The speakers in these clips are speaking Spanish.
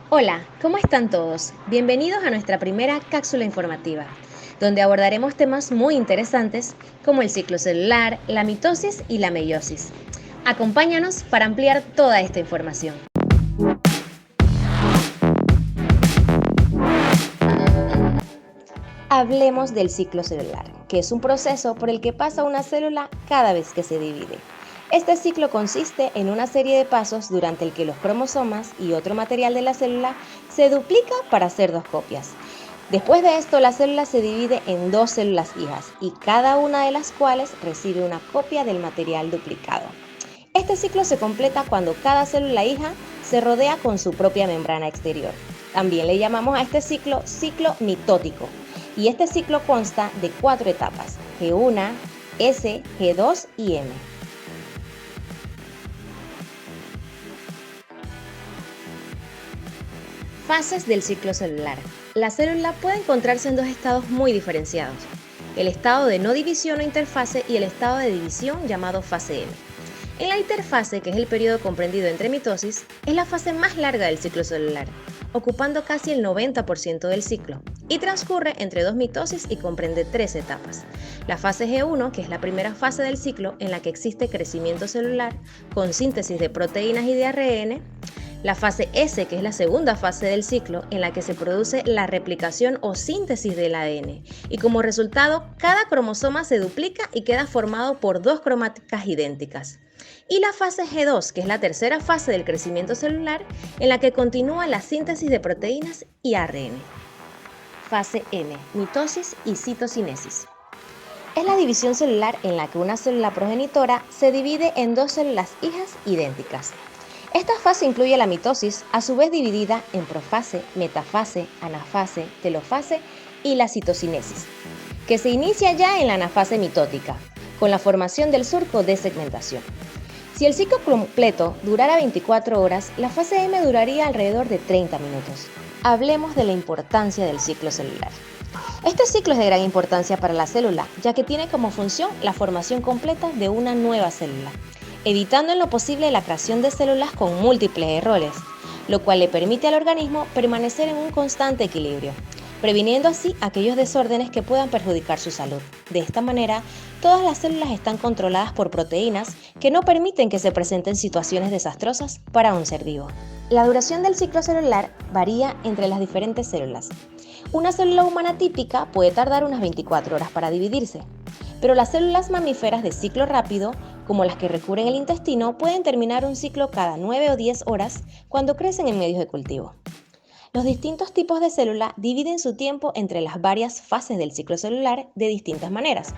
Hola, ¿cómo están todos? Bienvenidos a nuestra primera cápsula informativa, donde abordaremos temas muy interesantes como el ciclo celular, la mitosis y la meiosis. Acompáñanos para ampliar toda esta información. Hablemos del ciclo celular, que es un proceso por el que pasa una célula cada vez que se divide. Este ciclo consiste en una serie de pasos durante el que los cromosomas y otro material de la célula se duplica para hacer dos copias. Después de esto, la célula se divide en dos células hijas y cada una de las cuales recibe una copia del material duplicado. Este ciclo se completa cuando cada célula hija se rodea con su propia membrana exterior. También le llamamos a este ciclo mitótico. Y este ciclo consta de 4 etapas: G1, S, G2 y M. Fases del ciclo celular. La célula puede encontrarse en dos estados muy diferenciados: el estado de no división o interfase y el estado de división llamado fase M. En la interfase, que es el periodo comprendido entre mitosis, es la fase más larga del ciclo celular, ocupando casi el 90% del ciclo, y transcurre entre dos mitosis y comprende 3 etapas. La fase G1, que es la primera fase del ciclo en la que existe crecimiento celular con síntesis de proteínas y de ARN. La fase S, que es la segunda fase del ciclo en la que se produce la replicación o síntesis del ADN, y como resultado cada cromosoma se duplica y queda formado por dos cromáticas idénticas. Y la fase G2, que es la tercera fase del crecimiento celular en la que continúa la síntesis de proteínas y ARN. Fase N, mitosis y citocinesis. Es la división celular en la que una célula progenitora se divide en dos células hijas idénticas. Esta fase incluye la mitosis, a su vez dividida en profase, metafase, anafase, telofase y la citocinesis, que se inicia ya en la anafase mitótica, con la formación del surco de segmentación. Si el ciclo completo durara 24 horas, la fase M duraría alrededor de 30 minutos. Hablemos de la importancia del ciclo celular. Este ciclo es de gran importancia para la célula, ya que tiene como función la formación completa de una nueva célula, evitando en lo posible la creación de células con múltiples errores, lo cual le permite al organismo permanecer en un constante equilibrio, previniendo así aquellos desórdenes que puedan perjudicar su salud. De esta manera, todas las células están controladas por proteínas que no permiten que se presenten situaciones desastrosas para un ser vivo. La duración del ciclo celular varía entre las diferentes células. Una célula humana típica puede tardar unas 24 horas para dividirse, pero las células mamíferas de ciclo rápido, como las que recubren el intestino, pueden terminar un ciclo cada 9 o 10 horas cuando crecen en medios de cultivo. Los distintos tipos de célula dividen su tiempo entre las varias fases del ciclo celular de distintas maneras.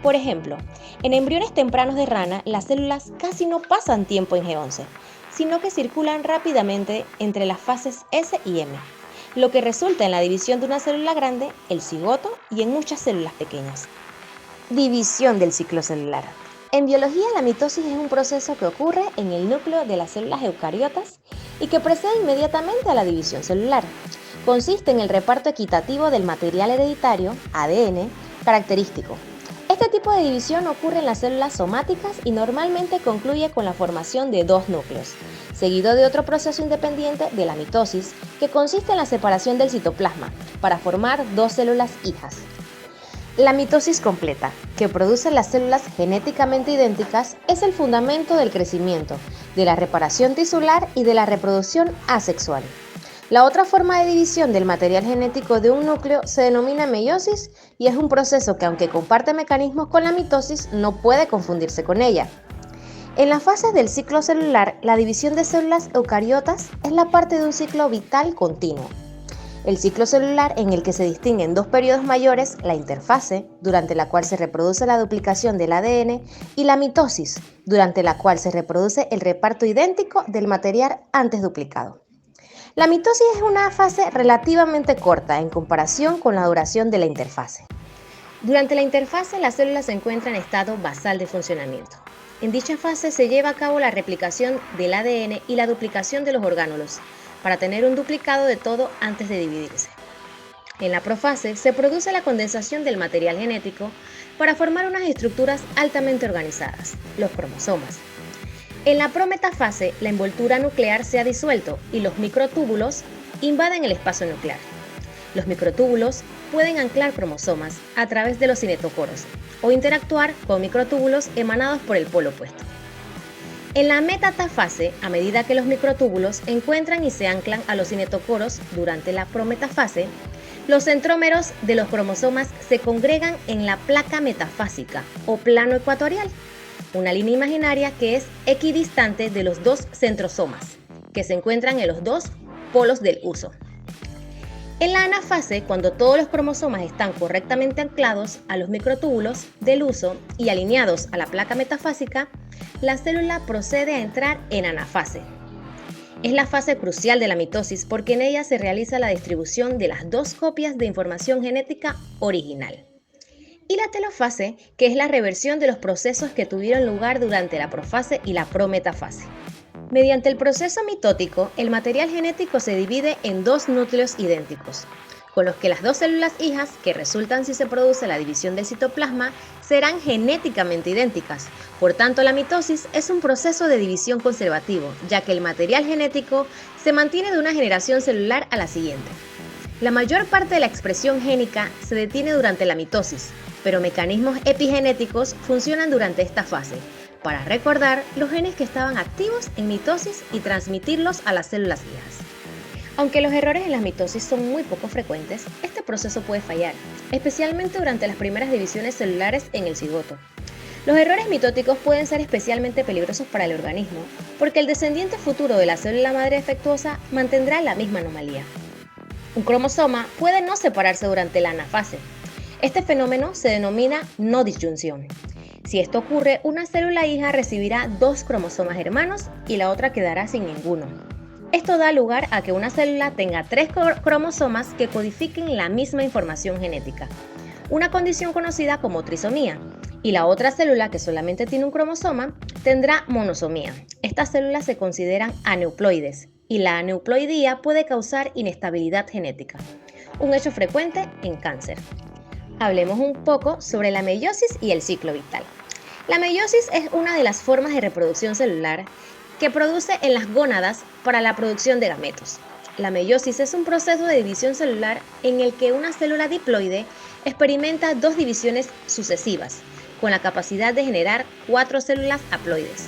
Por ejemplo, en embriones tempranos de rana, las células casi no pasan tiempo en G11, sino que circulan rápidamente entre las fases S y M, lo que resulta en la división de una célula grande, el cigoto, y en muchas células pequeñas. División del ciclo celular. En biología, la mitosis es un proceso que ocurre en el núcleo de las células eucariotas y que precede inmediatamente a la división celular. Consiste en el reparto equitativo del material hereditario, ADN, característico. Este tipo de división ocurre en las células somáticas y normalmente concluye con la formación de dos núcleos, seguido de otro proceso independiente de la mitosis, que consiste en la separación del citoplasma para formar dos células hijas. La mitosis completa, que produce las células genéticamente idénticas, es el fundamento del crecimiento, de la reparación tisular y de la reproducción asexual. La otra forma de división del material genético de un núcleo se denomina meiosis y es un proceso que, aunque comparte mecanismos con la mitosis, no puede confundirse con ella. En las fases del ciclo celular, la división de células eucariotas es la parte de un ciclo vital continuo. El ciclo celular, en el que se distinguen dos periodos mayores, la interfase, durante la cual se reproduce la duplicación del ADN, y la mitosis, durante la cual se reproduce el reparto idéntico del material antes duplicado. La mitosis es una fase relativamente corta en comparación con la duración de la interfase. Durante la interfase, la célula se encuentra en estado basal de funcionamiento. En dicha fase se lleva a cabo la replicación del ADN y la duplicación de los orgánulos, para tener un duplicado de todo antes de dividirse. En la profase se produce la condensación del material genético para formar unas estructuras altamente organizadas, los cromosomas. En la prometafase, la envoltura nuclear se ha disuelto y los microtúbulos invaden el espacio nuclear. Los microtúbulos pueden anclar cromosomas a través de los cinetocoros o interactuar con microtúbulos emanados por el polo opuesto. En la metatafase, a medida que los microtúbulos encuentran y se anclan a los cinetocoros durante la prometafase, los centrómeros de los cromosomas se congregan en la placa metafásica o plano ecuatorial, una línea imaginaria que es equidistante de los dos centrosomas, que se encuentran en los dos polos del uso. En la anafase, cuando todos los cromosomas están correctamente anclados a los microtúbulos del uso y alineados a la placa metafásica, la célula procede a entrar en anafase. Es la fase crucial de la mitosis porque en ella se realiza la distribución de las dos copias de información genética original. Y la telofase, que es la reversión de los procesos que tuvieron lugar durante la profase y la prometafase. Mediante el proceso mitótico, el material genético se divide en dos núcleos idénticos, con los que las dos células hijas, que resultan si se produce la división del citoplasma, serán genéticamente idénticas. Por tanto, la mitosis es un proceso de división conservativo, ya que el material genético se mantiene de una generación celular a la siguiente. La mayor parte de la expresión génica se detiene durante la mitosis, pero mecanismos epigenéticos funcionan durante esta fase, para recordar los genes que estaban activos en mitosis y transmitirlos a las células hijas. Aunque los errores en la mitosis son muy poco frecuentes, este proceso puede fallar, especialmente durante las primeras divisiones celulares en el cigoto. Los errores mitóticos pueden ser especialmente peligrosos para el organismo, porque el descendiente futuro de la célula madre defectuosa mantendrá la misma anomalía. Un cromosoma puede no separarse durante la anafase. Este fenómeno se denomina no disyunción. Si esto ocurre, una célula hija recibirá dos cromosomas hermanos y la otra quedará sin ninguno. Esto da lugar a que una célula tenga tres cromosomas que codifiquen la misma información genética, una condición conocida como trisomía, y la otra célula, que solamente tiene un cromosoma, tendrá monosomía. Estas células se consideran aneuploides, y la aneuploidía puede causar inestabilidad genética, un hecho frecuente en cáncer. Hablemos un poco sobre la meiosis y el ciclo vital. La meiosis es una de las formas de reproducción celular que produce en las gónadas para la producción de gametos. La meiosis es un proceso de división celular en el que una célula diploide experimenta dos divisiones sucesivas, con la capacidad de generar 4 células haploides.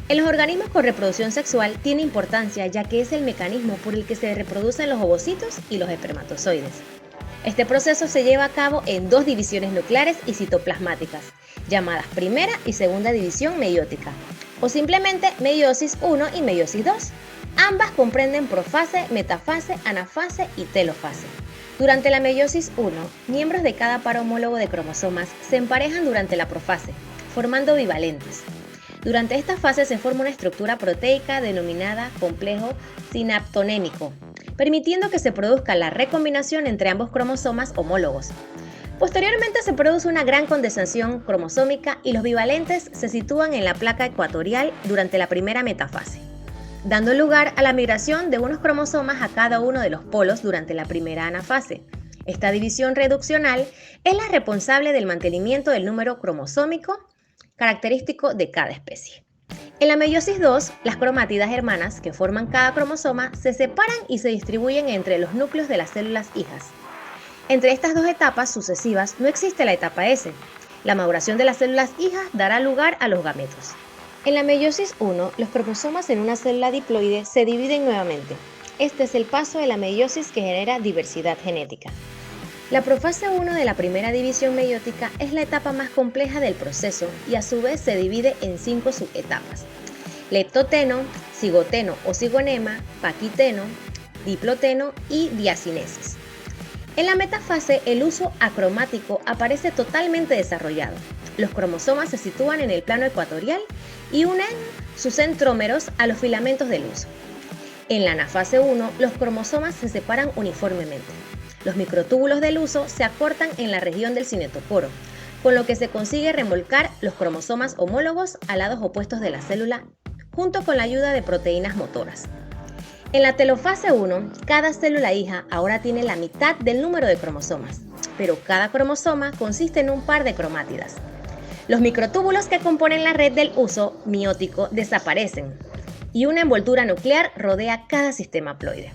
En los organismos con reproducción sexual tiene importancia ya que es el mecanismo por el que se reproducen los ovocitos y los espermatozoides. Este proceso se lleva a cabo en dos divisiones nucleares y citoplasmáticas, llamadas primera y segunda división meiótica, o simplemente meiosis 1 y meiosis 2. Ambas comprenden profase, metafase, anafase y telofase. Durante la meiosis 1, miembros de cada par homólogo de cromosomas se emparejan durante la profase, formando bivalentes. Durante esta fase se forma una estructura proteica denominada complejo sinaptonémico, permitiendo que se produzca la recombinación entre ambos cromosomas homólogos. Posteriormente se produce una gran condensación cromosómica y los bivalentes se sitúan en la placa ecuatorial durante la primera metafase, dando lugar a la migración de unos cromosomas a cada uno de los polos durante la primera anafase. Esta división reduccional es la responsable del mantenimiento del número cromosómico característico de cada especie. En la meiosis 2, las cromátidas hermanas que forman cada cromosoma se separan y se distribuyen entre los núcleos de las células hijas. Entre estas dos etapas sucesivas no existe la etapa S. La maduración de las células hijas dará lugar a los gametos. En la meiosis 1, los cromosomas en una célula diploide se dividen nuevamente. Este es el paso de la meiosis que genera diversidad genética. La profase 1 de la primera división meiótica es la etapa más compleja del proceso y a su vez se divide en 5 subetapas: leptoteno, cigoteno o cigonema, paquiteno, diploteno y diacinesis. En la metafase, el uso acromático aparece totalmente desarrollado. Los cromosomas se sitúan en el plano ecuatorial y unen sus centrómeros a los filamentos del uso. En la anafase 1, los cromosomas se separan uniformemente. Los microtúbulos del uso se acortan en la región del cinetocoro, con lo que se consigue remolcar los cromosomas homólogos a lados opuestos de la célula, junto con la ayuda de proteínas motoras. En la telofase 1, cada célula hija ahora tiene la mitad del número de cromosomas, pero cada cromosoma consiste en un par de cromátidas. Los microtúbulos que componen la red del uso miótico desaparecen y una envoltura nuclear rodea cada sistema haploide.